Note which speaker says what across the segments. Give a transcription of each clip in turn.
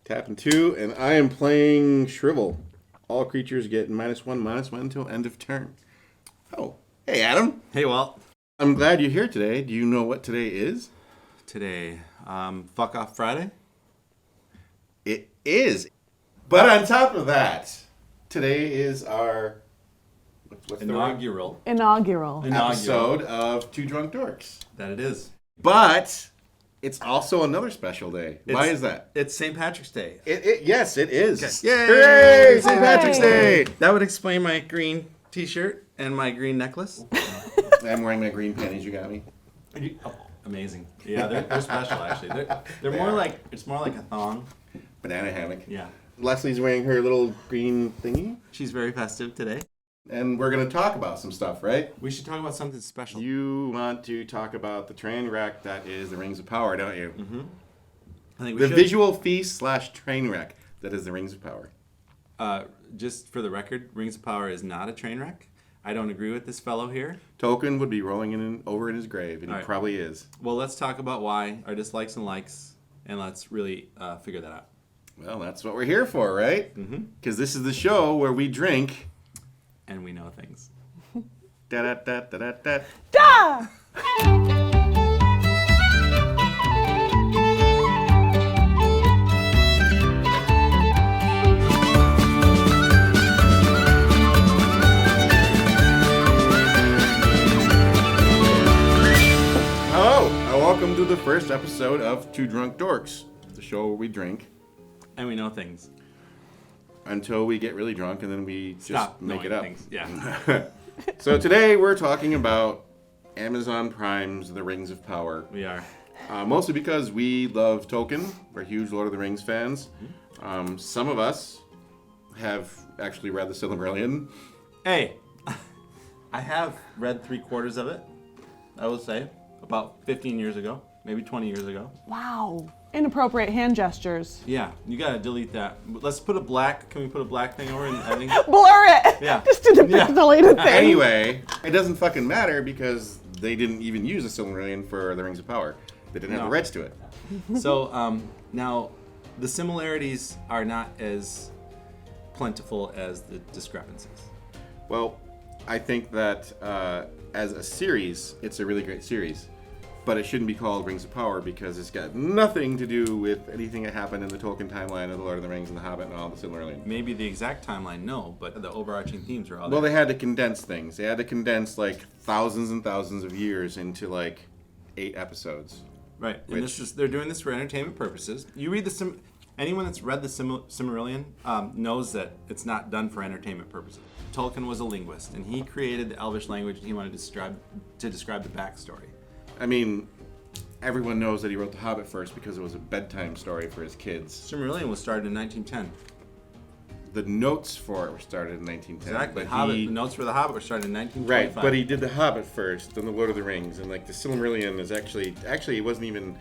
Speaker 1: Tapping 2, and I am playing Shrivel. All creatures get -1/-1 until end of turn. Oh, hey Adam.
Speaker 2: Hey Walt.
Speaker 1: I'm glad you're here today. Do you know what today is?
Speaker 2: Today, Fuck Off Friday?
Speaker 1: It is. But on top of that, today is our what's
Speaker 2: Inaugural
Speaker 1: episode of Two Drunk Dorks.
Speaker 2: That it is.
Speaker 1: But it's also another special day. Why is that?
Speaker 2: It's St. Patrick's Day.
Speaker 1: Yes, it is.
Speaker 2: Okay. Yay!
Speaker 1: Hooray! St. Patrick's Day!
Speaker 2: That would explain my green t-shirt and my green necklace.
Speaker 1: I'm wearing my green panties you got me.
Speaker 2: Oh, amazing. Yeah, they're special actually. They're more like, it's more like a thong.
Speaker 1: Banana hammock.
Speaker 2: Yeah.
Speaker 1: Leslie's wearing her little green thingy.
Speaker 2: She's very festive today.
Speaker 1: And we're going to talk about some stuff, right?
Speaker 2: We should talk about something special.
Speaker 1: You want to talk about the train wreck that is the Rings of Power, don't you?
Speaker 2: Mm-hmm. I think we
Speaker 1: the
Speaker 2: should.
Speaker 1: visual feast / train wreck that is the Rings of Power.
Speaker 2: Just for the record, Rings of Power is not a train wreck. I don't agree with this fellow here.
Speaker 1: Tolkien would be rolling over in his grave, and he probably is.
Speaker 2: Well, let's talk about why, our dislikes and likes, and let's really figure that out.
Speaker 1: Well, that's what we're here for, right? Because this is the show where we drink...
Speaker 2: and we know things.
Speaker 1: Da-da-da-da-da-da.
Speaker 3: Da!
Speaker 1: Hello, and welcome to the first episode of Two Drunk Dorks, the show where we drink.
Speaker 2: And we know things.
Speaker 1: Until we get really drunk, and then we just make it up.
Speaker 2: Things. Yeah.
Speaker 1: So today we're talking about Amazon Prime's The Rings of Power.
Speaker 2: We are.
Speaker 1: Mostly because we love Tolkien. We're huge Lord of the Rings fans. Some of us have actually read the Silmarillion.
Speaker 2: Hey, I have read 3/4 of it, I will say, about 15 years ago, maybe 20 years ago.
Speaker 3: Wow. Inappropriate hand gestures.
Speaker 2: Yeah, you gotta delete that. Let's put a black, can we put a black thing over it? I think.
Speaker 3: Blur it!
Speaker 2: Yeah.
Speaker 3: Just do the deleted thing.
Speaker 1: Anyway, it doesn't fucking matter because they didn't even use the Silmarillion for the Rings of Power. They didn't have the rights to it.
Speaker 2: So, now, the similarities are not as plentiful as the discrepancies.
Speaker 1: Well, I think that as a series, it's a really great series. But it shouldn't be called Rings of Power because it's got nothing to do with anything that happened in the Tolkien timeline of The Lord of the Rings and The Hobbit and all the Silmarillion.
Speaker 2: Maybe the exact timeline, no, but the overarching themes are all
Speaker 1: Well,
Speaker 2: there.
Speaker 1: they had to condense things. They had to condense like thousands and thousands of years into like 8 episodes.
Speaker 2: Right, and they're doing this for entertainment purposes. You read anyone that's read the Silmarillion knows that it's not done for entertainment purposes. Tolkien was a linguist, and he created the Elvish language, and he wanted to describe the backstory.
Speaker 1: I mean, everyone knows that he wrote The Hobbit first because it was a bedtime story for his kids.
Speaker 2: Silmarillion was started in 1910.
Speaker 1: The notes for it were started in 1910.
Speaker 2: Exactly.
Speaker 1: But
Speaker 2: the notes for The Hobbit were started in 1925.
Speaker 1: Right, but he did The Hobbit first, then The Lord of the Rings, and like the Silmarillion is actually it wasn't even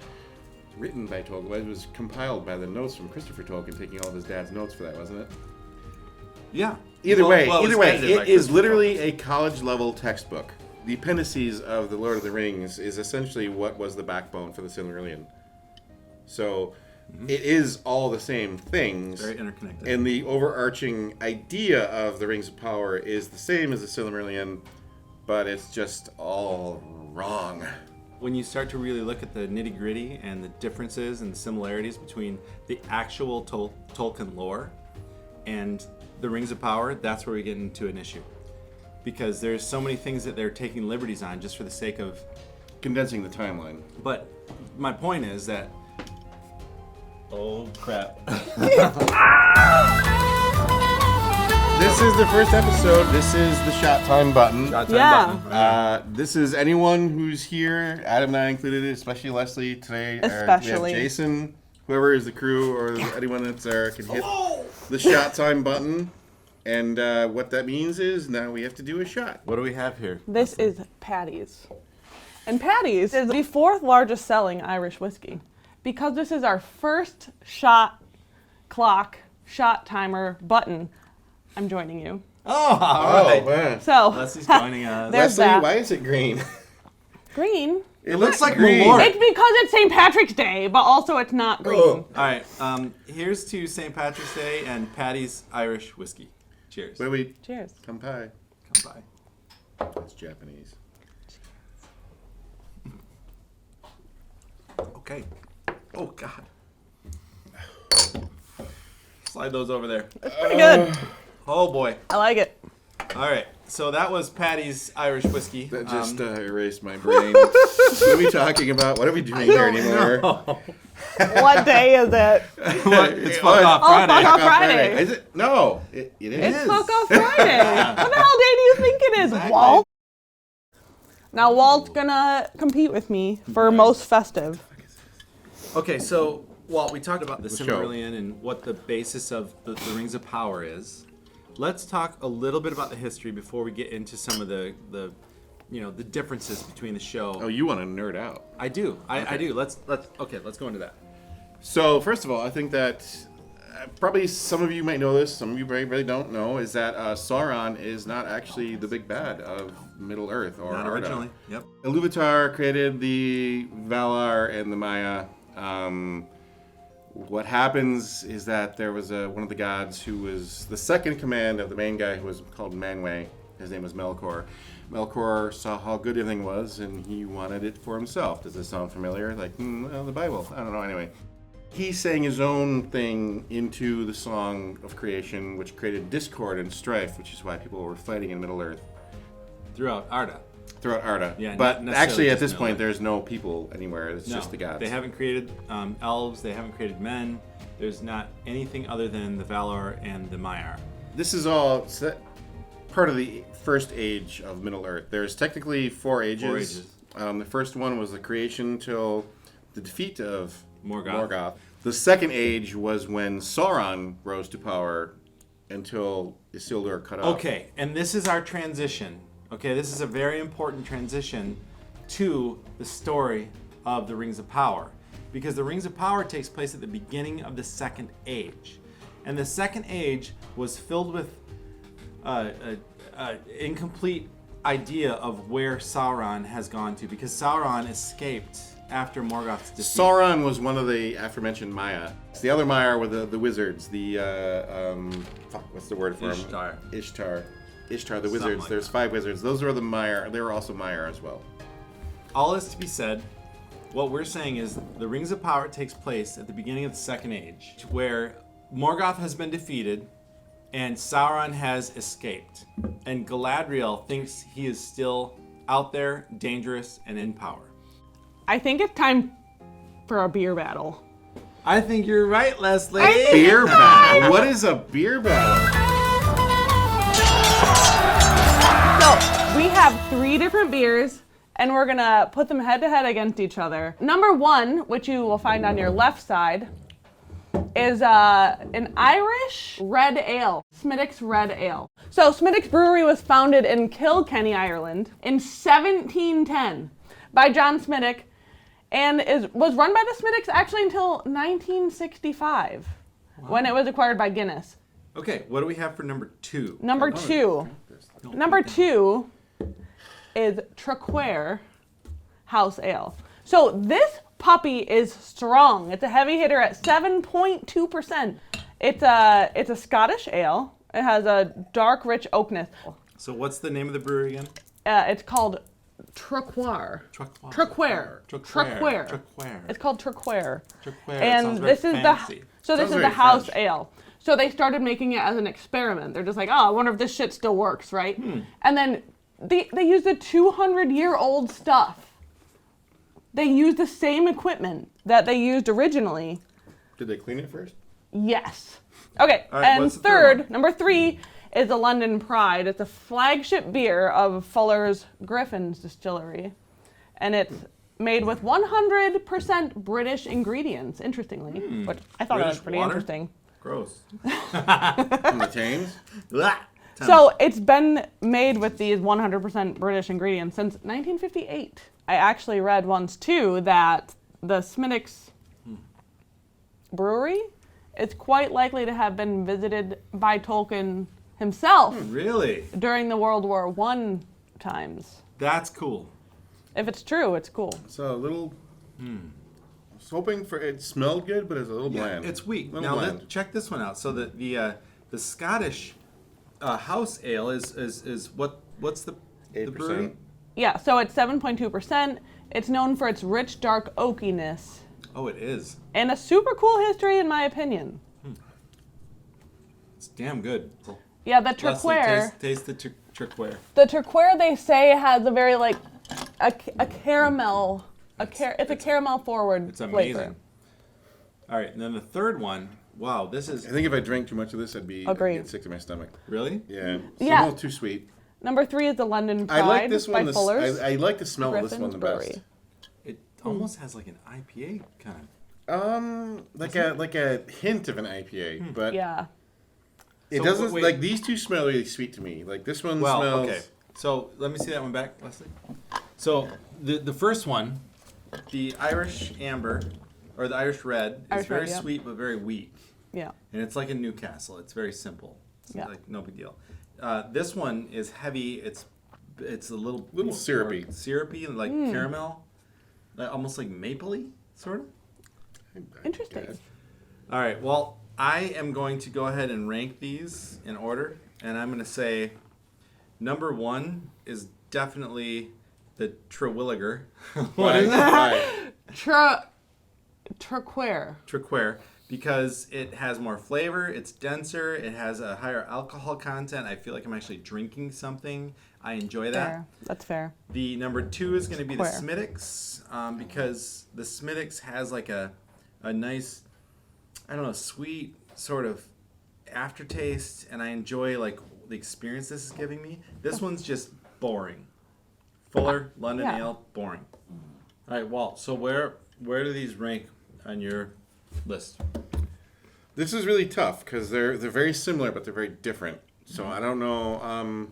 Speaker 1: written by Tolkien. It was compiled by the notes from Christopher Tolkien, taking all of his dad's notes for that, wasn't it?
Speaker 2: Yeah.
Speaker 1: Either way,
Speaker 2: it
Speaker 1: is literally a college-level textbook. The appendices of The Lord of the Rings is essentially what was the backbone for the Silmarillion. So it is all the same things.
Speaker 2: Very interconnected.
Speaker 1: And the overarching idea of the Rings of Power is the same as the Silmarillion, but it's just all wrong.
Speaker 2: When you start to really look at the nitty-gritty and the differences and the similarities between the actual Tolkien lore and the Rings of Power, that's where we get into an issue. Because there's so many things that they're taking liberties on just for the sake of
Speaker 1: condensing the timeline.
Speaker 2: But my point is that... Oh, crap.
Speaker 1: This is the first episode. This is the shot time button.
Speaker 2: Shot time button.
Speaker 1: This is anyone who's here, Adam and I included, especially Leslie today.
Speaker 3: Especially.
Speaker 1: We have Jason, whoever is the crew, or anyone that's there can hit the shot time button. And what that means is now we have to do a shot.
Speaker 2: What do we have here?
Speaker 3: This is Paddy's. And Paddy's is the 4th largest selling Irish whiskey. Because this is our first shot clock, shot timer button, I'm joining you.
Speaker 2: Oh, all right.
Speaker 1: Man.
Speaker 3: So,
Speaker 2: Leslie's joining us.
Speaker 3: There's
Speaker 1: Leslie,
Speaker 3: that.
Speaker 1: why is it green?
Speaker 3: Green?
Speaker 1: It looks like
Speaker 2: green.
Speaker 1: Malort.
Speaker 3: It's because it's St. Patrick's Day, but also it's not green.
Speaker 1: Oh.
Speaker 2: All right. Here's to St. Patrick's Day and Paddy's Irish whiskey. Cheers.
Speaker 1: Wait.
Speaker 3: Cheers.
Speaker 1: Kampai.
Speaker 2: Come by.
Speaker 1: That's Japanese.
Speaker 2: Okay. Oh God. Slide those over there.
Speaker 3: It's pretty good.
Speaker 2: Oh boy.
Speaker 3: I like it.
Speaker 2: All right. So that was Paddy's Irish whiskey.
Speaker 1: That just erased my brain. What are we talking about? What are we doing here anymore?
Speaker 3: What day is it?
Speaker 2: It's Fuck Off
Speaker 3: Oh,
Speaker 2: Friday.
Speaker 3: Fuck Off Friday.
Speaker 1: Is it? No, it is.
Speaker 3: It's Fuck Off Friday. What the hell day do you think it is,
Speaker 2: Exactly.
Speaker 3: Walt? Now Walt's gonna compete with me for most festive.
Speaker 2: Okay, so Walt, we talked about the
Speaker 1: show.
Speaker 2: Silmarillion and what the basis of the Rings of Power is. Let's talk a little bit about the history before we get into some of the differences between the show.
Speaker 1: Oh, you want to nerd out?
Speaker 2: I do. I do. Let's go into that.
Speaker 1: So first of all, I think that probably some of you might know this, some of you really don't know, is that Sauron is not actually the big bad of Middle Earth or
Speaker 2: Not
Speaker 1: Arda.
Speaker 2: originally. Yep.
Speaker 1: Iluvatar created the Valar and the Maya. What happens is that there was one of the gods who was the second in command of the main guy who was called Manwë. His name was Melikor. Melikor saw how good everything was and he wanted it for himself. Does this sound familiar? Like, well, the Bible. I don't know. Anyway, he sang his own thing into the Song of Creation, which created discord and strife, which is why people were fighting in Middle Earth.
Speaker 2: Throughout Arda.
Speaker 1: Throughout Arda.
Speaker 2: Yeah,
Speaker 1: but
Speaker 2: not necessarily
Speaker 1: actually, at
Speaker 2: just
Speaker 1: this
Speaker 2: Middle
Speaker 1: point,
Speaker 2: Earth.
Speaker 1: there's no people anywhere. It's
Speaker 2: No,
Speaker 1: just the gods.
Speaker 2: They haven't created elves. They haven't created men. There's not anything other than the Valar and the Maiar.
Speaker 1: This is all part of the first age of Middle Earth. There's technically 4 ages.
Speaker 2: 4 ages.
Speaker 1: The first one was the creation till the defeat of
Speaker 2: Morgoth.
Speaker 1: The second age was when Sauron rose to power until Isildur cut off.
Speaker 2: Okay, and this is our transition. Okay, this is a very important transition to the story of the Rings of Power. Because the Rings of Power takes place at the beginning of the Second Age. And the Second Age was filled with incomplete idea of where Sauron has gone to. Because Sauron escaped after Morgoth's defeat.
Speaker 1: Sauron was one of the aforementioned Maya. The other Maya were the wizards. What's the word for
Speaker 2: Ishtar.
Speaker 1: them? Ishtar, the wizards.
Speaker 2: Something like
Speaker 1: There's
Speaker 2: that.
Speaker 1: 5 wizards. Those are the Maiar. They were also Maiar as well.
Speaker 2: All is to be said. What we're saying is the Rings of Power takes place at the beginning of the Second Age, where Morgoth has been defeated and Sauron has escaped. And Galadriel thinks he is still out there, dangerous, and in power.
Speaker 3: I think it's time for a beer battle.
Speaker 2: I think you're right, Leslie.
Speaker 1: Beer battle. What is a beer battle?
Speaker 3: So we have 3 different beers, and we're gonna put them head to head against each other. Number 1, which you will find on your left side, is an Irish red ale, Smithwick's Red Ale. So Smithwick's Brewery was founded in Kilkenny, Ireland in 1710 by John Smithwick, and was run by the Smithwicks actually until 1965, when it was acquired by Guinness.
Speaker 2: Okay, what do we have for number 2?
Speaker 3: Number 2 is Traquair House Ale. So this puppy is strong. It's a heavy hitter at 7.2%. It's a Scottish ale. It has a dark, rich oakness.
Speaker 2: So what's the name of the brewery again?
Speaker 3: It's called Traquair.
Speaker 2: Traquair.
Speaker 3: It's called Traquair.
Speaker 2: Traquair.
Speaker 3: And
Speaker 2: Sounds
Speaker 3: this
Speaker 2: very
Speaker 3: is
Speaker 2: fancy.
Speaker 3: this is
Speaker 1: very
Speaker 3: the house
Speaker 1: French.
Speaker 3: ale. So they started making it as an experiment. They're just like, oh, I wonder if this shit still works, right? And then they used the 200-year-old stuff. They used the same equipment that they used originally.
Speaker 1: Did they clean it first?
Speaker 3: Yes. Okay,
Speaker 2: All right,
Speaker 3: and
Speaker 2: what's the third one?
Speaker 3: number 3 is the London Pride. It's a flagship beer of Fuller's Griffin's Distillery. And it's made with 100% British ingredients, interestingly, which I thought that was
Speaker 2: British
Speaker 3: pretty
Speaker 2: water?
Speaker 3: interesting.
Speaker 2: Gross.
Speaker 1: From the Thames?
Speaker 2: Blah.
Speaker 3: So it's been made with these 100% British ingredients since 1958. I actually read once, too, that the Smithwick's brewery is quite likely to have been visited by Tolkien himself
Speaker 2: Really?
Speaker 3: during the World War I times.
Speaker 2: That's cool.
Speaker 3: If it's true, it's cool.
Speaker 1: So a little. I was hoping for it smelled good, but it's a little bland.
Speaker 2: It's weak.
Speaker 1: Little
Speaker 2: Now
Speaker 1: bland.
Speaker 2: check this one out. So the Scottish house ale is what's the
Speaker 1: 8%.
Speaker 2: brewery?
Speaker 3: Yeah, so it's 7.2%. It's known for its rich, dark oakiness
Speaker 2: Oh, it is.
Speaker 3: and a super cool history, in my opinion.
Speaker 2: It's damn good.
Speaker 3: Yeah, the
Speaker 2: Leslie,
Speaker 3: Traquair.
Speaker 2: taste the Traquair.
Speaker 3: The Traquair, they say, has a very like a caramel. It's a caramel forward
Speaker 2: It's amazing.
Speaker 3: flavor.
Speaker 2: All right, and then the third one. Wow, this is
Speaker 1: I think if I drank too much of this, I'd
Speaker 3: Agreed.
Speaker 1: get sick to my stomach.
Speaker 2: really.
Speaker 1: Yeah. It's
Speaker 3: Yeah.
Speaker 1: a little too sweet.
Speaker 3: Number 3 is the London
Speaker 1: I
Speaker 3: Pride
Speaker 1: like this
Speaker 3: by
Speaker 1: one.
Speaker 3: Fuller's.
Speaker 1: I like the smell of this
Speaker 3: Griffin's
Speaker 1: one the best.
Speaker 3: Brewery.
Speaker 2: It almost has like an IPA kind of.
Speaker 1: Like a hint of an IPA, but
Speaker 3: Yeah.
Speaker 1: it
Speaker 2: So,
Speaker 1: doesn't
Speaker 2: wait.
Speaker 1: like these two smell really sweet to me. Like this one
Speaker 2: Well,
Speaker 1: smells.
Speaker 2: okay. So let me see that one back, Leslie. So the first one, the Irish Amber, or the Irish Red, is
Speaker 3: Irish
Speaker 2: very
Speaker 3: Red, yeah.
Speaker 2: sweet but very weak,
Speaker 3: Yeah.
Speaker 2: and it's like a Newcastle. It's very simple. It's
Speaker 3: Yeah.
Speaker 2: like no big deal. This one is heavy. It's a little
Speaker 1: Little
Speaker 2: more
Speaker 1: syrupy.
Speaker 2: syrupy and like caramel, almost like mapley, sort of.
Speaker 3: Interesting.
Speaker 2: All right. Well, I am going to go ahead and rank these in order, and I'm going to say number 1 is definitely the Trewilliger.
Speaker 1: Why? Why?
Speaker 3: Traquair.
Speaker 2: Traquair, because it has more flavor, it's denser, it has a higher alcohol content. I feel like I'm actually drinking something. I enjoy that.
Speaker 3: Fair. That's fair.
Speaker 2: The number 2 is going to be the
Speaker 3: Traquair.
Speaker 2: Smithwick's, because the Smithwick's has like a nice, I don't know, sweet sort of aftertaste, and I enjoy like the experience this is giving me. This one's just boring. Fuller, London
Speaker 3: Yeah.
Speaker 2: Ale, boring. All right, Walt. So where do these rank on your list?
Speaker 1: This is really tough because they're very similar, but they're very different. So I don't know.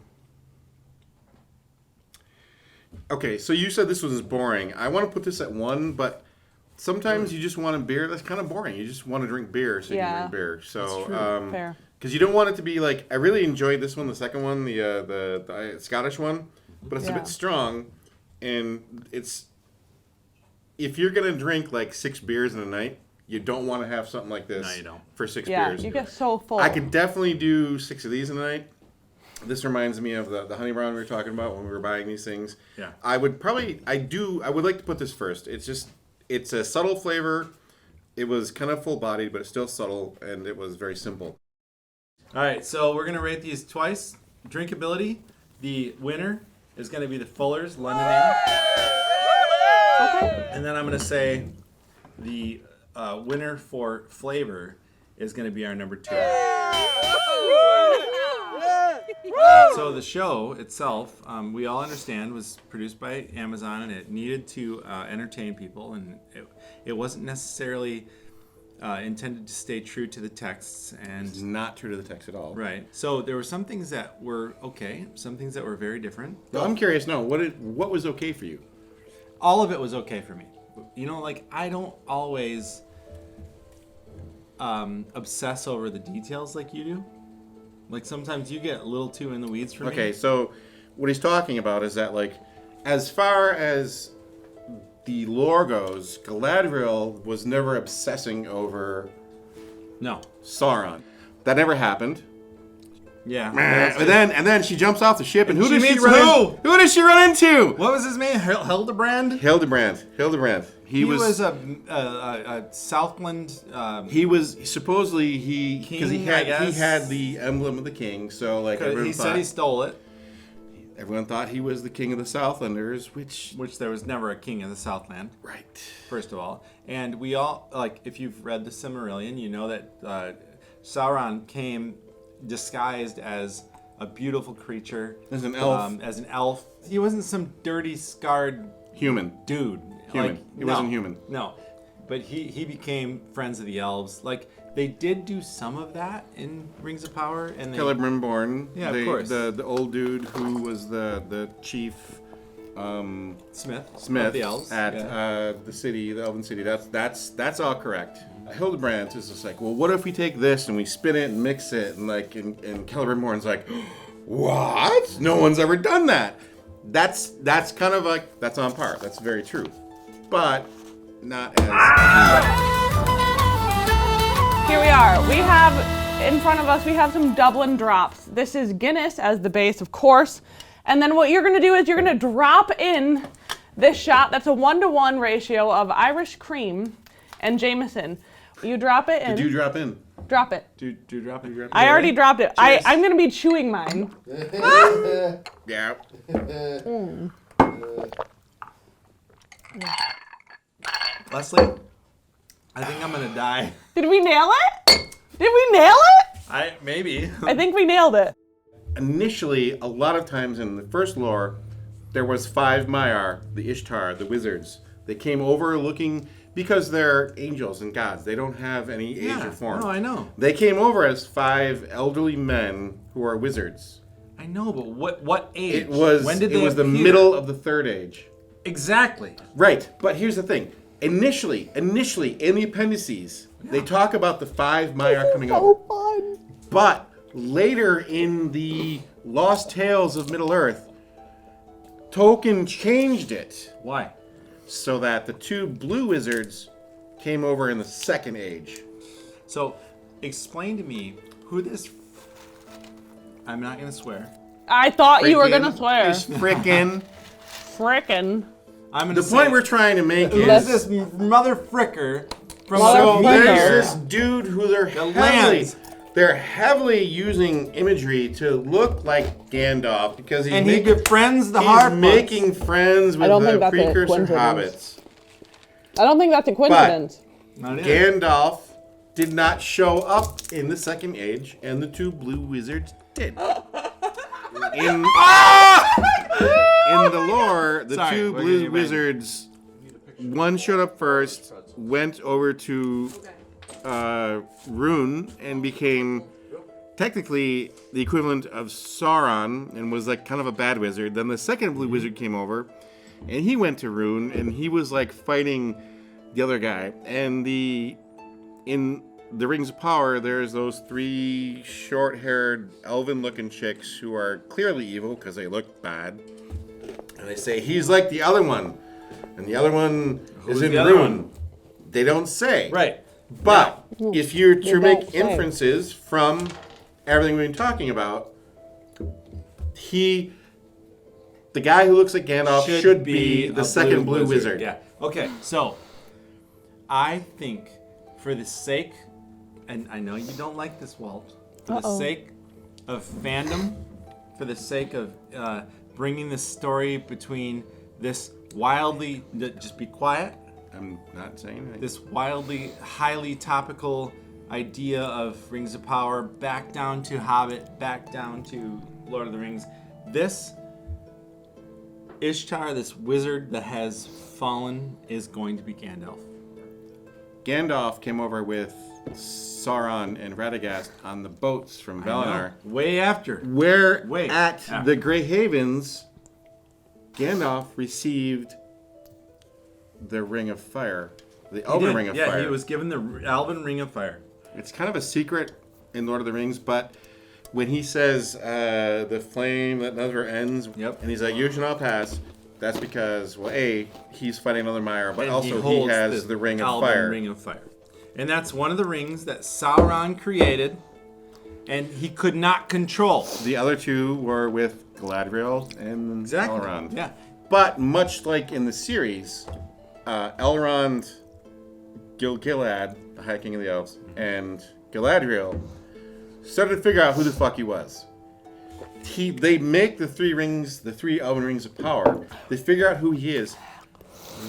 Speaker 1: Okay, so you said this was boring. I want to put this at 1, but sometimes you just want a beer that's kind of boring. You just want to drink beer, so you
Speaker 3: Yeah.
Speaker 1: can drink beer. So
Speaker 2: That's
Speaker 3: Fair.
Speaker 1: because you don't want it to be like I really enjoyed this one, the second one, the Scottish one, but it's a
Speaker 3: Yeah.
Speaker 1: bit strong, and it's if you're gonna drink like 6 beers in a night, you don't want to have something like this.
Speaker 2: No, you don't.
Speaker 1: For 6
Speaker 3: Yeah,
Speaker 1: beers.
Speaker 3: you get so full.
Speaker 1: I could definitely do 6 of these in a night. This reminds me of the honey brown we were talking about when we were buying these things.
Speaker 2: Yeah.
Speaker 1: I would like to put this first. It's a subtle flavor. It was kind of full bodied, but it's still subtle, and it was very simple.
Speaker 2: All right, so we're gonna rate these twice. Drinkability, the winner is gonna be the Fuller's London Ale,
Speaker 3: Okay.
Speaker 2: and then I'm gonna say the winner for flavor is gonna be our number 2. So the show itself, we all understand, was produced by Amazon, and it needed to entertain people, and it wasn't necessarily intended to stay true to the texts. And
Speaker 1: It's not true to the text at all.
Speaker 2: right, so there were some things that were okay, some things that were very different.
Speaker 1: Well, I'm curious. No, what was okay for you?
Speaker 2: All of it was okay for me. You know, like I don't always obsess over the details like you do. Like sometimes you get a little too in the weeds for me.
Speaker 1: Okay, so what he's talking about is that, like, as far as the lore goes, Galadriel was never obsessing over
Speaker 2: No.
Speaker 1: Sauron. That never happened.
Speaker 2: Yeah.
Speaker 1: And then she jumps off the ship, and who
Speaker 2: She
Speaker 1: does she
Speaker 2: meets
Speaker 1: run?
Speaker 2: who?
Speaker 1: Who does she run into?
Speaker 2: What was his name? Hildebrand?
Speaker 1: Hildebrand.
Speaker 2: He was a Southland.
Speaker 1: He was supposedly because he
Speaker 2: King, I guess.
Speaker 1: had the emblem of the king. So like everyone
Speaker 2: he said he stole it,
Speaker 1: everyone thought he was the king of the Southlanders, which
Speaker 2: which there was never a king of the Southland.
Speaker 1: right.
Speaker 2: First of all, and we all like if you've read the Silmarillion, you know that Sauron came disguised as a beautiful creature,
Speaker 1: As an elf.
Speaker 2: As an elf, he wasn't some dirty, scarred
Speaker 1: Human.
Speaker 2: dude.
Speaker 1: Human.
Speaker 2: Like,
Speaker 1: He wasn't human.
Speaker 2: No, but he became friends of the elves. Like they did do some of that in Rings of Power, and they,
Speaker 1: Celebrimbor.
Speaker 2: Yeah, of course.
Speaker 1: The old dude who was the chief
Speaker 2: Smith
Speaker 1: Smith
Speaker 2: of the elves
Speaker 1: at
Speaker 2: yeah.
Speaker 1: the city, the Elven city. That's all correct. Hildebrand is just like, well, what if we take this and we spin it and mix it, and like, and Celebrimborn's like, what? No one's ever done that. That's kind of like, that's on par. That's very true. But not as...
Speaker 3: Here we are. We have in front of us, we have some Dublin drops. This is Guinness as the base, of course. And then what you're going to do is you're going to drop in this shot. That's a 1-to-1 ratio of Irish cream and Jameson. You drop it in.
Speaker 1: Did you drop in?
Speaker 3: Drop it.
Speaker 2: Do you drop it?
Speaker 3: I already dropped it. I'm going to be chewing mine.
Speaker 1: Yeah.
Speaker 2: Leslie, I think I'm going to die.
Speaker 3: Did we nail it? Did we nail it?
Speaker 2: Maybe.
Speaker 3: I think we nailed it.
Speaker 1: Initially, a lot of times in the first lore, there was 5 Maiar, the Ishtar, the wizards. They came over looking, because they're angels and gods. They don't have any age or form.
Speaker 2: No, I know.
Speaker 1: They came over as 5 elderly men who are wizards.
Speaker 2: I know, but what age?
Speaker 1: It was,
Speaker 2: when did
Speaker 1: it
Speaker 2: they
Speaker 1: was the
Speaker 2: appear?
Speaker 1: middle of the Third Age.
Speaker 2: Exactly.
Speaker 1: Right, but here's the thing. Initially, in the appendices, they talk about the 5 Maiar coming over.
Speaker 3: Fun.
Speaker 1: But later in the Lost Tales of Middle-earth, Tolkien changed it
Speaker 2: Why?
Speaker 1: so that the 2 blue wizards came over in the Second Age.
Speaker 2: So, explain to me who this... I'm not going to swear.
Speaker 3: I thought you were going to swear.
Speaker 1: Frickin'.
Speaker 3: Frickin'.
Speaker 2: I'm going to
Speaker 1: The point we're trying to make
Speaker 2: Who
Speaker 1: is...
Speaker 2: is this mother fricker from
Speaker 1: So
Speaker 3: Motherfucker.
Speaker 1: there's this dude who
Speaker 2: lands.
Speaker 1: they're heavily using imagery to look like Gandalf because
Speaker 2: And he befriends the hard
Speaker 1: he's making friends with
Speaker 3: don't think
Speaker 1: the
Speaker 3: that's a
Speaker 1: precursor
Speaker 3: coincidence.
Speaker 1: hobbits.
Speaker 3: I don't think that's a coincidence.
Speaker 2: Not it.
Speaker 1: Gandalf did not show up in the Second Age, and the 2 blue wizards did. In the lore, the
Speaker 2: Sorry,
Speaker 1: 2
Speaker 2: we're
Speaker 1: blue
Speaker 2: getting ready.
Speaker 1: wizards, one showed up first, went over to Rune, and became technically the equivalent of Sauron, and was like kind of a bad wizard. Then the second blue wizard came over, and he went to Rune, and he was like fighting the other guy. And in the Rings of Power, there's those 3 short-haired, elven-looking chicks who are clearly evil because they look bad. And they say, he's like the other one. And the other one
Speaker 2: Who's
Speaker 1: is in
Speaker 2: the other
Speaker 1: Rune.
Speaker 2: one?
Speaker 1: They don't say.
Speaker 2: Right.
Speaker 1: But if you're to
Speaker 3: don't
Speaker 1: make
Speaker 3: say.
Speaker 1: inferences from everything we've been talking about, the guy who looks like Gandalf should be the
Speaker 2: a
Speaker 1: second blue wizard.
Speaker 2: Yeah. Okay, so I think for the sake, and I know you don't like this, Walt, for the sake of fandom, for the sake of bringing this story between this wildly, just be quiet,
Speaker 1: I'm not saying anything.
Speaker 2: this wildly, highly topical idea of Rings of Power back down to Hobbit, back down to Lord of the Rings. This Ishtar, this wizard that has fallen, is going to be Gandalf.
Speaker 1: Gandalf came over with Sauron and Radagast on the boats from Valinor.
Speaker 2: Way after.
Speaker 1: Where
Speaker 2: Wait,
Speaker 1: at
Speaker 2: after.
Speaker 1: the Grey Havens, Gandalf received the Ring of Fire, the Elven Ring of Fire.
Speaker 2: Yeah, he was given the Elven Ring of Fire.
Speaker 1: It's kind of a secret in Lord of the Rings, but when he says the flame that never ends,
Speaker 2: Yep.
Speaker 1: and he's like, you shall not pass, that's because, well, A, he's fighting another Maiar, but
Speaker 2: And
Speaker 1: also he
Speaker 2: holds
Speaker 1: has the Ring of
Speaker 2: Elven
Speaker 1: Fire.
Speaker 2: Ring of Fire. And that's one of the rings that Sauron created, and he could not control.
Speaker 1: The other 2 were with Galadriel and Elrond.
Speaker 2: Yeah.
Speaker 1: But much like in the series, Elrond, Gil-galad, the High King of the Elves, and Galadriel started to figure out who the fuck he was. They make the 3 rings, the 3 Elven Rings of Power. They figure out who he is.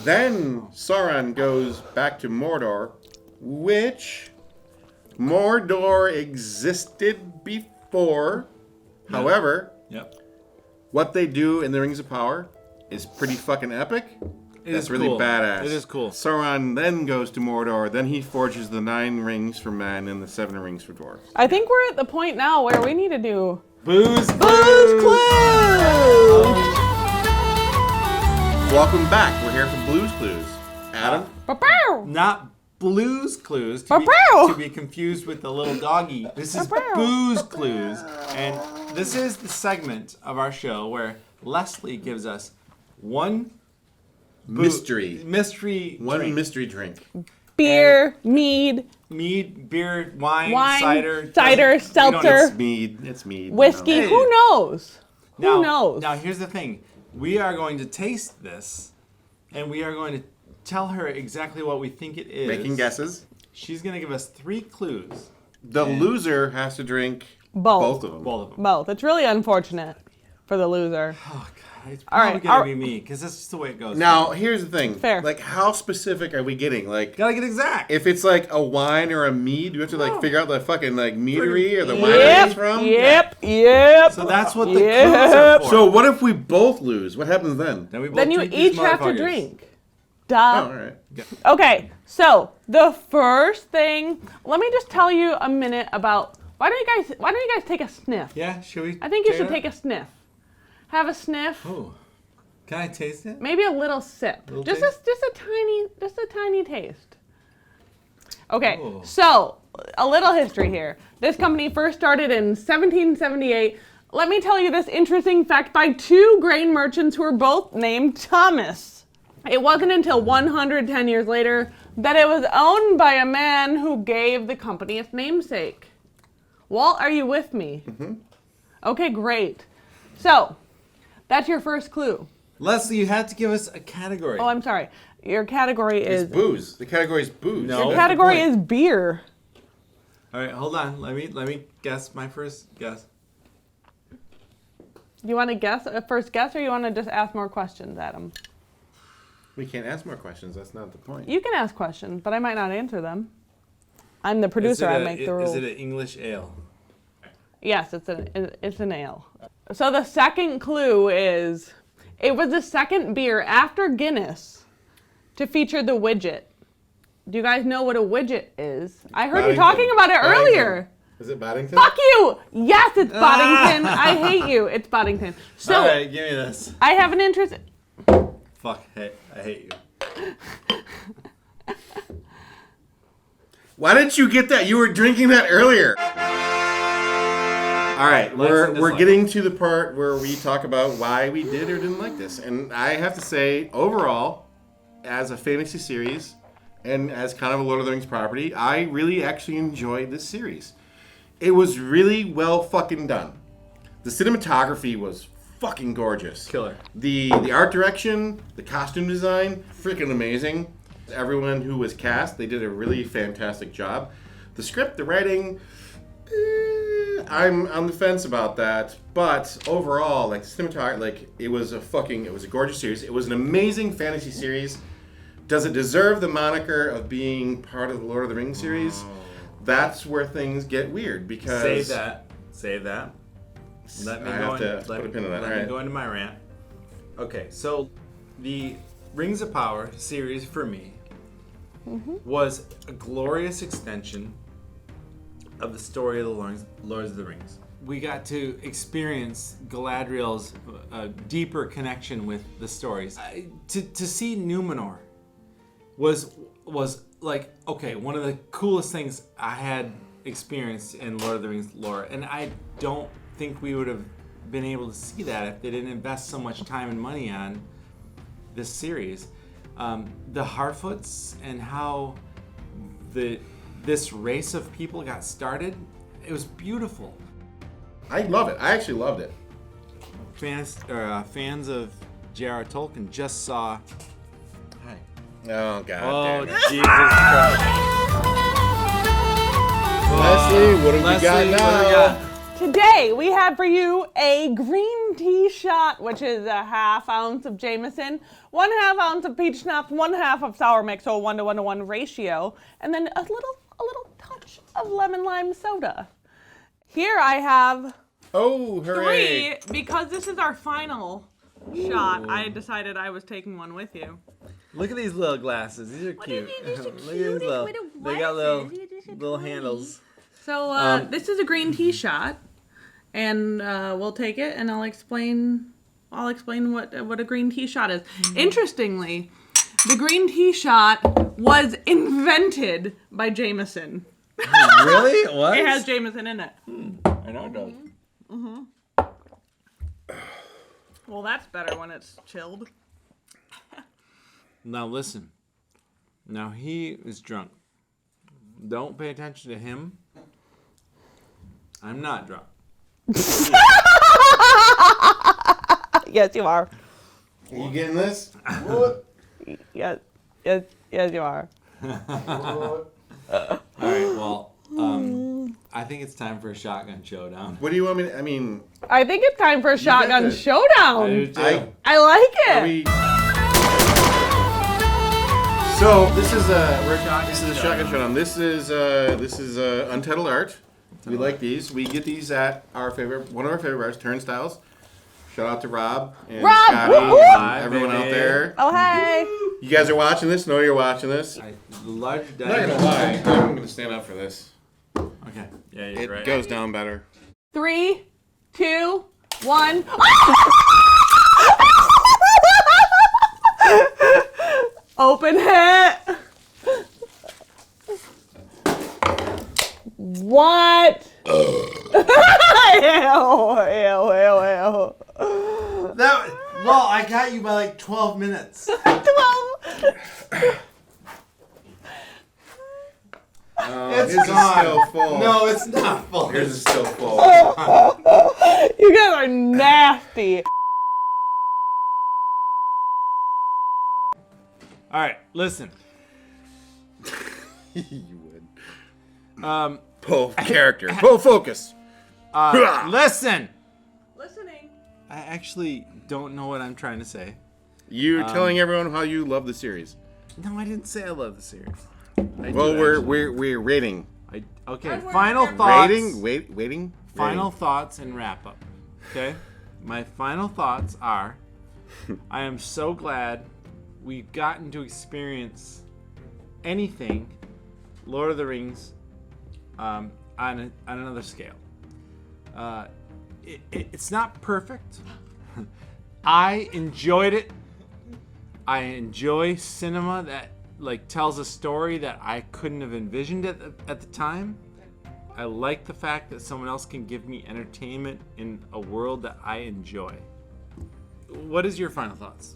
Speaker 1: Then Sauron goes back to Mordor, which Mordor existed before. However,
Speaker 2: Yep.
Speaker 1: what they do in the Rings of Power is pretty fucking epic. That's
Speaker 2: is
Speaker 1: really
Speaker 2: cool.
Speaker 1: badass.
Speaker 2: It is cool.
Speaker 1: Sauron then goes to Mordor. Then he forges the 9 rings for men and the 7 rings for dwarves.
Speaker 3: I think we're at the point now where we need to do
Speaker 2: Booze
Speaker 3: Blues Clues!
Speaker 1: Welcome back. We're here for Blues Clues. Adam?
Speaker 3: Ba-bow!
Speaker 2: Not Blues Clues,
Speaker 3: Ba-bow!
Speaker 2: to be confused with the little doggy. This is
Speaker 3: Ba-bow.
Speaker 2: Booze Clues, and this is the segment of our show where Leslie gives us one
Speaker 1: Mystery. One
Speaker 2: drink.
Speaker 1: mystery drink.
Speaker 3: Beer, mead,
Speaker 2: Beer, wine,
Speaker 3: cider,
Speaker 2: cider,
Speaker 3: seltzer,
Speaker 1: It's mead.
Speaker 3: whiskey.
Speaker 2: Hey.
Speaker 3: Who knows?
Speaker 2: Now,
Speaker 3: Who knows?
Speaker 2: Now, here's the thing. We are going to taste this, and we are going to tell her exactly what we think it is.
Speaker 1: Making guesses.
Speaker 2: She's going to give us 3 clues.
Speaker 1: The loser has to drink
Speaker 3: Both.
Speaker 1: of them.
Speaker 2: Both of them.
Speaker 3: Both. It's really unfortunate for the loser.
Speaker 2: Oh, God. It's
Speaker 3: All
Speaker 2: probably
Speaker 3: right,
Speaker 2: going
Speaker 3: our-
Speaker 2: to be me, because that's just the way it goes.
Speaker 1: Now, here's the thing.
Speaker 3: Fair.
Speaker 1: Like, how specific are we getting? Like,
Speaker 2: Gotta get exact.
Speaker 1: if it's like a wine or a mead, do we have to like figure out the fucking like meadery or the winery
Speaker 3: Yep,
Speaker 1: it's from?
Speaker 3: yep.
Speaker 2: So that's what the
Speaker 3: Yep.
Speaker 2: clues are for.
Speaker 1: So what if we both lose? What happens then?
Speaker 2: Then, we both
Speaker 3: Then you
Speaker 2: drink these
Speaker 3: each have to
Speaker 2: motherfuckers.
Speaker 3: drink.
Speaker 1: Oh,
Speaker 3: Duh.
Speaker 1: all right.
Speaker 3: Okay, so the first thing, let me just tell you a minute about why don't you guys take a sniff?
Speaker 2: Yeah, should we?
Speaker 3: I think you
Speaker 2: check
Speaker 3: should
Speaker 2: it
Speaker 3: take a sniff. Have a sniff.
Speaker 2: Oh. Can I taste it?
Speaker 3: Maybe a little sip.
Speaker 2: Little
Speaker 3: Just
Speaker 2: taste?
Speaker 3: a tiny taste. Okay,
Speaker 2: Oh.
Speaker 3: so a little history here. This company first started in 1778. Let me tell you this interesting fact by 2 grain merchants who were both named Thomas. It wasn't until 110 years later that it was owned by a man who gave the company its namesake. Walt, are you with me? Mm-hmm. Okay, great. So, that's your first clue.
Speaker 2: Leslie, you have to give us a category.
Speaker 3: Oh, I'm sorry. Your category
Speaker 1: It's
Speaker 3: is
Speaker 1: booze. The category is booze.
Speaker 2: No.
Speaker 3: your
Speaker 2: That's
Speaker 3: category
Speaker 2: the point.
Speaker 3: is beer.
Speaker 2: All right, hold on. Let me guess my first guess.
Speaker 3: You want to guess a first guess, or you want to just ask more questions, Adam?
Speaker 1: We can't ask more questions. That's not the point.
Speaker 3: You can ask questions, but I might not answer them. I'm the producer. I make the rules.
Speaker 2: Is it an English ale?
Speaker 3: Yes, it's an ale. So the second clue is, it was the second beer after Guinness to feature the widget. Do you guys know what a widget is? I heard you
Speaker 1: Boddington.
Speaker 3: talking about it earlier.
Speaker 1: Is it Boddington?
Speaker 3: Fuck you! Yes, it's Boddington. I hate you. It's Boddington. So
Speaker 2: All right, give me this.
Speaker 3: I have an interest.
Speaker 2: Fuck, hey, I hate you.
Speaker 1: Why didn't you get that? You were drinking that earlier. All right, we're getting to the part where we talk about why we did or didn't like this. And I have to say, overall, as a fantasy series and as kind of a Lord of the Rings property, I really actually enjoyed this series. It was really well fucking done. The cinematography was fucking gorgeous.
Speaker 2: Killer.
Speaker 1: The art direction, the costume design, freaking amazing. Everyone who was cast, they did a really fantastic job. The script, the writing, I'm on the fence about that. But overall, like cinematography, like it was a gorgeous series. It was an amazing fantasy series. Does it deserve the moniker of being part of the Lord of the Rings series? That's where things get weird because
Speaker 2: Save that. Let me
Speaker 1: I
Speaker 2: go
Speaker 1: have to put a pin in that.
Speaker 2: Let
Speaker 1: All
Speaker 2: me
Speaker 1: right.
Speaker 2: go into my rant. Okay, so the Rings of Power series for me was a glorious extension of the story of the Lords of the Rings. We got to experience Galadriel's deeper connection with the stories. To see Numenor was like, okay, one of the coolest things I had experienced in Lord of the Rings lore, and I don't think we would have been able to see that if they didn't invest so much time and money on this series. The Harfoots and how this race of people got started, it was beautiful.
Speaker 1: I love it. I actually loved it.
Speaker 2: Fans of J.R.R. Tolkien just saw. Hi.
Speaker 1: Oh god.
Speaker 2: Oh,
Speaker 1: damn it.
Speaker 2: Jesus Christ.
Speaker 1: Leslie, what have we got
Speaker 2: Leslie,
Speaker 1: now?
Speaker 2: what do we got?
Speaker 3: Today we have for you a green tea shot, which is a ½ ounce of Jameson, 1/2 ounce of peach schnapps, 1/2 of sour mix, so a 1-to-1-to-1 ratio, and then a little touch of lemon lime soda. Here I have
Speaker 1: Oh, hooray.
Speaker 3: 3 because this is our final shot. I decided I was taking one with you.
Speaker 2: Look at these little glasses. These are cute.
Speaker 3: these are
Speaker 2: Look at these
Speaker 3: cute
Speaker 2: little.
Speaker 3: little
Speaker 2: They got
Speaker 3: glasses.
Speaker 2: little handles.
Speaker 3: So this is a green tea shot, and we'll take it, and I'll explain what a green tea shot is. Interestingly, the green tea shot was invented by Jameson.
Speaker 2: Really? What?
Speaker 3: It has Jameson in it.
Speaker 2: I know it does.
Speaker 3: Well, that's better when it's chilled.
Speaker 2: Now listen. Now he is drunk. Don't pay attention to him. I'm not drunk.
Speaker 3: Yes, you are.
Speaker 1: Are you getting this? What?
Speaker 3: Yes, you are.
Speaker 2: All right, well, I think it's time for a shotgun showdown.
Speaker 1: What do you want me to, I mean...
Speaker 3: I think it's time for a shotgun
Speaker 1: this.
Speaker 3: showdown.
Speaker 2: I do too.
Speaker 3: I like it.
Speaker 1: So this is a shotgun showdown. This is Untitled art. We like these. We get these at one of our favorite bars, Turnstiles. Shout out to Rob and Scotty and everyone out there.
Speaker 3: Oh, hey.
Speaker 1: You guys are watching this? Know you're watching this?
Speaker 2: I large
Speaker 1: I'm not gonna lie. I'm gonna stand up for this.
Speaker 2: Okay. Yeah, you're
Speaker 1: It
Speaker 2: right.
Speaker 1: goes down better.
Speaker 3: 3, 2, 1. Open hit. What? Ew.
Speaker 2: Well, I got you by like 12 minutes.
Speaker 3: 12.
Speaker 1: His is still full.
Speaker 2: No, it's not full.
Speaker 1: Yours is still full.
Speaker 3: You guys are nasty.
Speaker 2: All right, listen.
Speaker 1: You would. Pull character. Pull focus.
Speaker 2: Listen.
Speaker 3: Listening.
Speaker 2: I actually don't know what I'm trying to say.
Speaker 1: You're telling everyone how you love the series.
Speaker 2: No, I didn't say I love the series.
Speaker 1: Well, we're rating.
Speaker 2: Okay. Final thoughts.
Speaker 1: Waiting.
Speaker 2: Final thoughts and wrap up. Okay. My final thoughts are: I am so glad we've gotten to experience anything Lord of the Rings on another scale. It's not perfect. I enjoyed it. I enjoy cinema that tells a story that I couldn't have envisioned at the time. I like the fact that someone else can give me entertainment in a world that I enjoy. What is your final thoughts?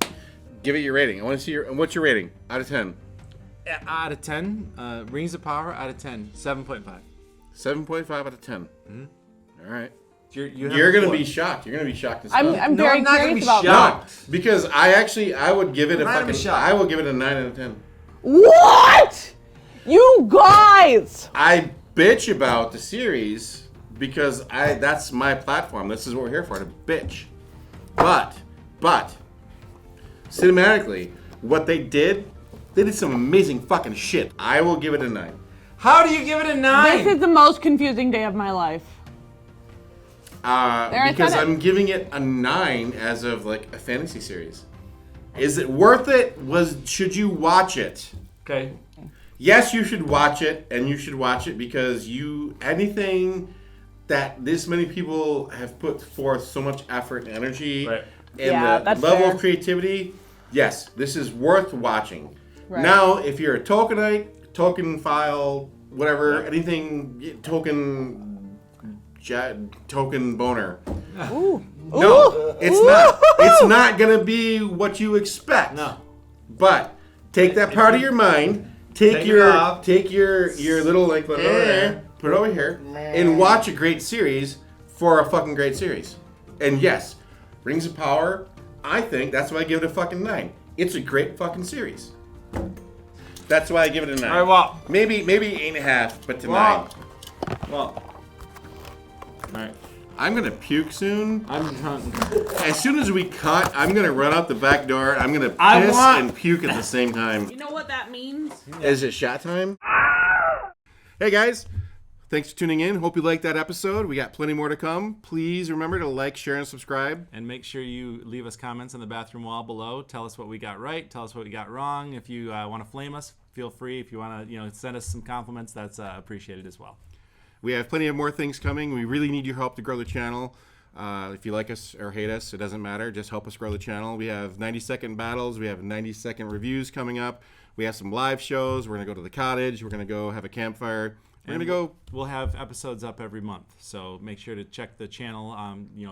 Speaker 1: Give it your rating. I want to see what's your rating out of 10.
Speaker 2: Out of 10, Rings of Power out of 10, 7.5.
Speaker 1: 7.5 out of 10.
Speaker 2: Mm-hmm.
Speaker 1: All right.
Speaker 2: You're
Speaker 1: gonna be shocked. You're gonna be shocked as
Speaker 3: I'm
Speaker 1: fuck.
Speaker 3: very
Speaker 2: I'm not gonna
Speaker 3: curious
Speaker 2: be
Speaker 3: about
Speaker 2: shocked.
Speaker 1: No, because I would give it I will give it a 9 out of 10.
Speaker 3: What? You guys!
Speaker 1: I bitch about the series because that's my platform. This is what we're here for, to bitch. But cinematically, what they did some amazing fucking shit. I will give it a 9.
Speaker 2: How do you give it a 9?
Speaker 3: This is the most confusing day of my life.
Speaker 1: Because I'm giving it a 9 as of a fantasy series. Is it worth it? Should you watch it?
Speaker 2: Okay.
Speaker 1: Yes, you should watch it, and you should watch it because anything that this many people have put forth so much effort and energy
Speaker 2: Right.
Speaker 1: and the
Speaker 3: that's
Speaker 1: level
Speaker 3: fair.
Speaker 1: of creativity, yes, this is worth watching.
Speaker 3: Right.
Speaker 1: Now, if you're a Tolkienite, Tolkien file, whatever, anything, token boner.
Speaker 3: Ooh.
Speaker 1: No, it's not. It's not gonna be what you expect.
Speaker 2: No.
Speaker 1: But take that part of your mind. Take
Speaker 2: it
Speaker 1: your
Speaker 2: off.
Speaker 1: little put it over there, put it over here, and watch a great series for a fucking great series. And yes, Rings of Power. I think that's why I give it a fucking 9. It's a great fucking series. That's why I give it a 9.
Speaker 2: All right, well.
Speaker 1: Maybe 8.5, but to 9.
Speaker 2: Well. All right.
Speaker 1: I'm gonna puke soon.
Speaker 2: I'm drunk.
Speaker 1: As soon as we cut, I'm gonna run out the back door. I'm gonna piss and puke at the same time.
Speaker 3: You know what that means?
Speaker 1: Is it shot time? Hey guys, thanks for tuning in. Hope you liked that episode. We got plenty more to come. Please remember to like, share, and subscribe.
Speaker 2: And make sure you leave us comments on the bathroom wall below. Tell us what we got right. Tell us what we got wrong. If you want to flame us, feel free. If you want to, send us some compliments, that's appreciated as well.
Speaker 1: We have plenty of more things coming. We really need your help to grow the channel. If you like us or hate us, it doesn't matter. Just help us grow the channel. We have 90-second battles. We have 90-second reviews coming up. We have some live shows. We're going to go to the cottage. We're going to go have a campfire. We're gonna go.
Speaker 2: We'll have episodes up every month, so make sure to check the channel.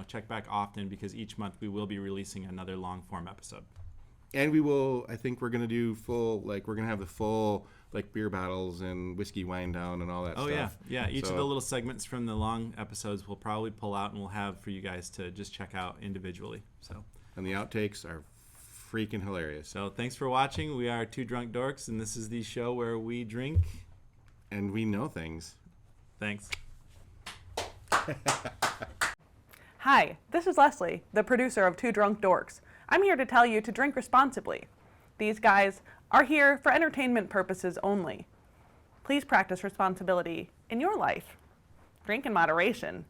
Speaker 2: Check back often because each month we will be releasing another long form episode.
Speaker 1: And we will. I think we're gonna do full. Like we're gonna have the full beer battles and whiskey wine down and all that
Speaker 2: Oh
Speaker 1: stuff.
Speaker 2: yeah. Each of the little segments from the long episodes we'll probably pull out and we'll have for you guys to just check out individually. So.
Speaker 1: And the outtakes are freaking hilarious.
Speaker 2: So thanks for watching. We are Two Drunk Dorks, and this is the show where we drink.
Speaker 1: And we know things.
Speaker 2: Thanks.
Speaker 3: Hi, this is Leslie, the producer of Two Drunk Dorks. I'm here to tell you to drink responsibly. These guys are here for entertainment purposes only. Please practice responsibility in your life. Drink in moderation.